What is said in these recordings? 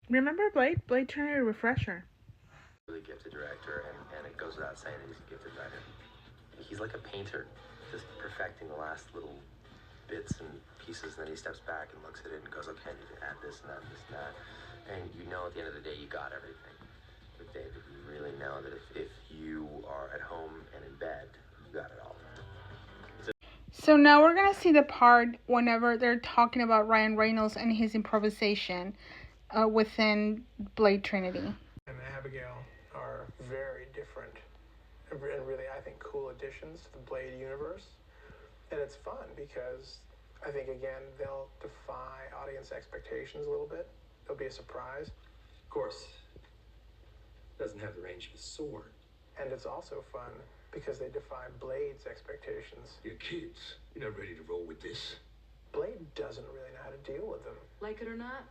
Remember Blade? Blade Trinity Refresher. Really gifted director, and it goes without saying that he's a gifted writer. He's like a painter, just perfecting the last little bits and pieces, and then he steps back and looks at it and goes, okay, I need to add this and that and this and that. And you know at the end of the day you got everything. With David, you really know that if you are at home and in bed, you got it all. So now we're going to see the part whenever they're talking about Ryan Reynolds and his improvisation within Blade Trinity. And Abigail are very different and really, I think, cool additions to the Blade universe. And it's fun because I think, again, they'll defy audience expectations a little bit. It'll be a surprise. Of course, it doesn't have the range of a sword. And it's also fun because they defy Blade's expectations. You're kids. You're not ready to roll with this. Blade doesn't really know how to deal with them. Like it or not,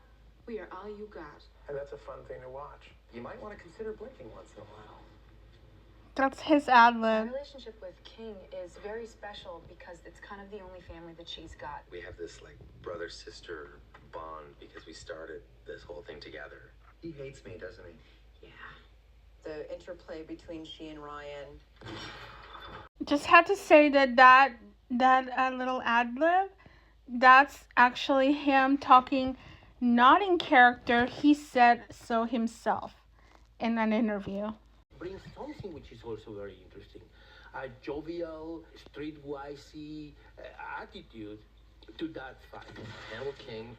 we are all you got. And that's a fun thing to watch. You might want to consider blinking once in a while. That's his ad My lib. relationship with King is very special because it's kind of the only family that she's got. We have this like brother-sister bond because we started this whole thing together. He hates me, doesn't he? Yeah. The interplay between she and Ryan. Just had to say that little ad lib, that's actually him talking, not in character. He said so himself in an interview. Brings something which is also very interesting. A jovial, streetwise attitude to that fight. Hannibal King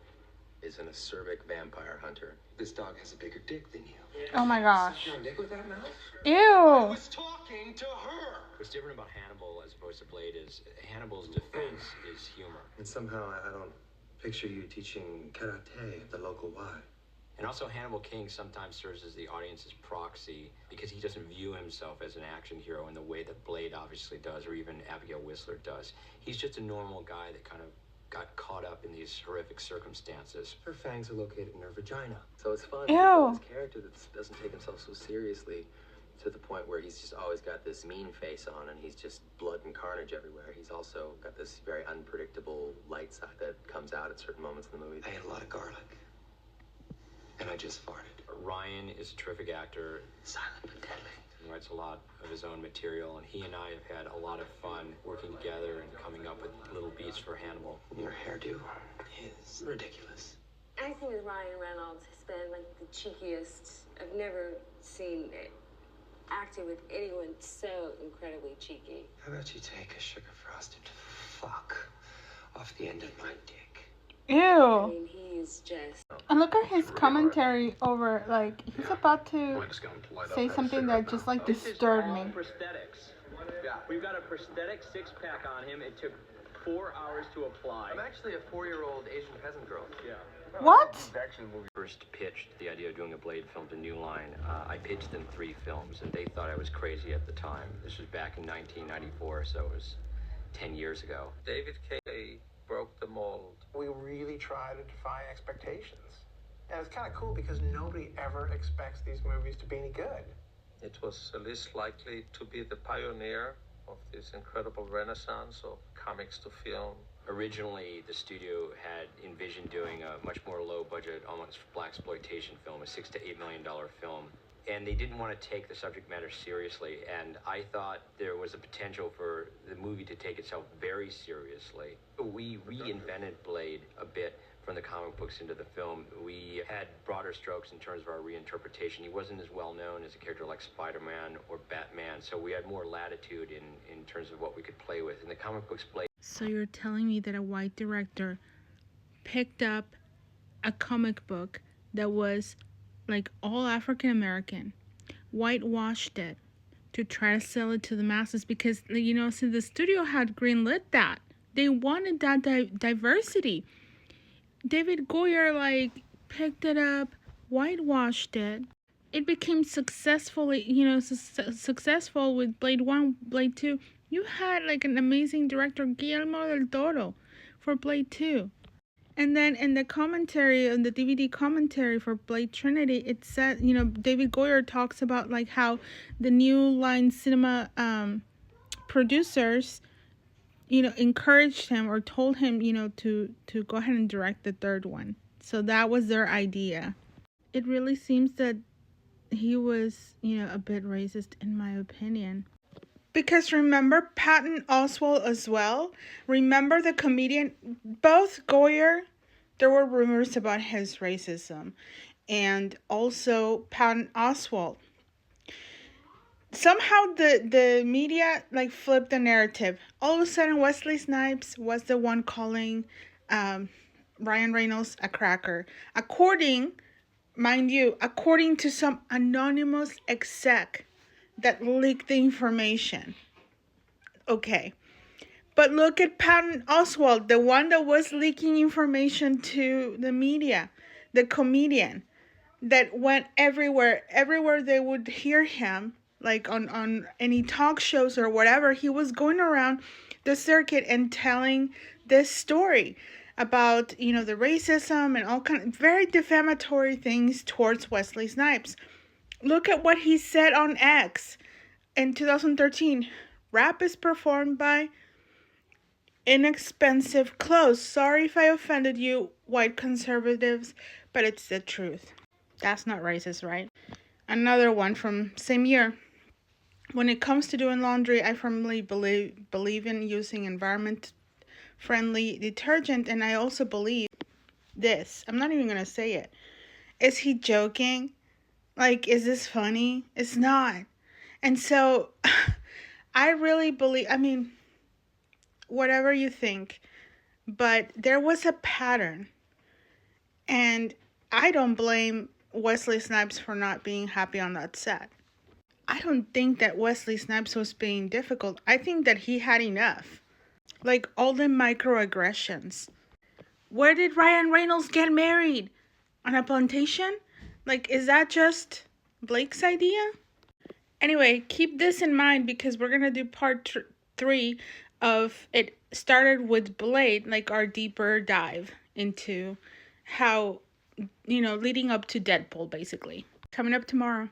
is an acerbic vampire hunter. This dog has a bigger dick than you. Oh my gosh. Suck your dick with that mouth? Ew. was talking to her. What's different about Hannibal as opposed to Blade is Hannibal's defense is humor. And somehow I don't picture you teaching karate at the local Y. And also Hannibal King sometimes serves as the audience's proxy because he doesn't view himself as an action hero in the way that Blade obviously does, or even Abigail Whistler does. He's just a normal guy that kind of got caught up in these horrific circumstances. Her fangs are located in her vagina. So it's fun. Ew. This character that doesn't take himself so seriously to the point where he's just always got this mean face on and he's just blood and carnage everywhere. He's also got this very unpredictable light side that comes out at certain moments in the movie. I ate a lot of garlic. And I just farted. Ryan is a terrific actor. Silent but deadly. He writes a lot of his own material, and he and I have had a lot of fun working together and coming up with little beats for Hannibal. Your hairdo is ridiculous. Acting with Ryan Reynolds has been like the cheekiest. I've never seen it. Acting with anyone so incredibly cheeky. How about you take a sugar frosted fuck off the end of my dick? I Ew. mean, he's just... And look at his commentary over, like, he's about to say something that just, like, disturbed me. Prosthetics. We've got a prosthetic six-pack on him. It took 4 hours to apply. I'm actually a 4-year-old Asian peasant girl. Yeah. What? First pitched the idea of doing a Blade film to New Line. I pitched them 3 films, and they thought I was crazy at the time. This was back in 1994, so it was 10 years ago. David K. broke the mold. We really try to defy expectations. And it's kind of cool because nobody ever expects these movies to be any good. It was least likely to be the pioneer of this incredible renaissance of comics to film. Originally, the studio had envisioned doing a much more low-budget, almost blaxploitation film, a $6 to $8 million film. And they didn't want to take the subject matter seriously, and I thought there was a potential for the movie to take itself very seriously. We reinvented Blade a bit from the comic books into the film. We had broader strokes in terms of our reinterpretation. He wasn't as well known as a character like Spider-Man or Batman, so we had more latitude in terms of what we could play with. In the comic books, Blade... So you're telling me that a white director picked up a comic book that was like all African American, whitewashed it to try to sell it to the masses because, you know, since the studio had greenlit that, they wanted that diversity. David Goyer like picked it up, whitewashed it. It became successfully, you know, successful with Blade 1, Blade 2. You had like an amazing director, Guillermo del Toro, for Blade 2. And then in the commentary, on the DVD commentary for Blade Trinity, it said, you know, David Goyer talks about like how the New Line Cinema producers, you know, encouraged him or told him, you know, to go ahead and direct the third one. So that was their idea. it really seems that he was, a bit racist in my opinion. Because remember Patton Oswalt as well? Remember the comedian? Both Goyer, there were rumors about his racism. And also Patton Oswalt. Somehow the media like flipped the narrative. All of a sudden Wesley Snipes was the one calling Ryan Reynolds a cracker. Mind you, according to some anonymous exec that leaked the information. Okay. But look at Patton Oswalt, the one that was leaking information to the media, the comedian that went everywhere. Everywhere they would hear him, like on any talk shows or whatever, he was going around the circuit and telling this story about, the racism and all kind of very defamatory things towards Wesley Snipes. Look at what he said on X in 2013. Rap is performed by inexpensive clothes. Sorry if I offended you, white conservatives, but it's the truth. That's not racist, right? Another one from same year. When it comes to doing laundry, I firmly believe in using environment-friendly detergent, and I also believe this. I'm not even going to say it. Is he joking? Like, is this funny? It's not. And so, I really believe, whatever you think, but there was a pattern. And I don't blame Wesley Snipes for not being happy on that set. I don't think that Wesley Snipes was being difficult. I think that he had enough. Like all the microaggressions. Where did Ryan Reynolds get married? On a plantation? Like, is that just Blake's idea? Anyway, keep this in mind because we're going to do part 3 of It Started with Blade, like our deeper dive into how, leading up to Deadpool, basically. Coming up tomorrow.